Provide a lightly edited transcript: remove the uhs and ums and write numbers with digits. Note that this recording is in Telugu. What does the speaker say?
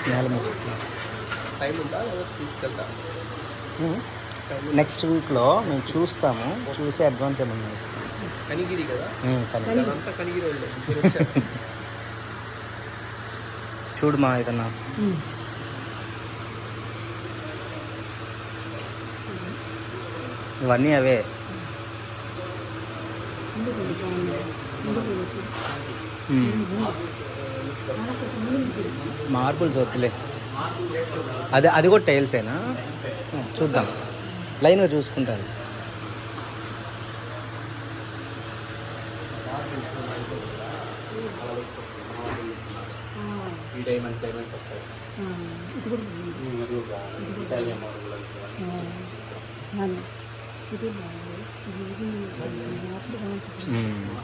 నేల మీద టైం ఉందా తీసుకెళ్తా? నెక్స్ట్ వీక్లో మేము చూస్తాము, చూసి అడ్వాన్స్ ఏమన్నా ఇస్తాం. కనిగిరి కదా? కనిగిరి. అదంతా కనిగిరి వాళ్ళు చూడు మా ఏదన్నా ఇవన్నీ అవే. మార్బుల్స్ వద్దులే. అది కూడా టైల్సేనా? చూద్దాం, లైన్గా చూసుకుంటాను. ఈ డైమండ్స్ వస్తాయి.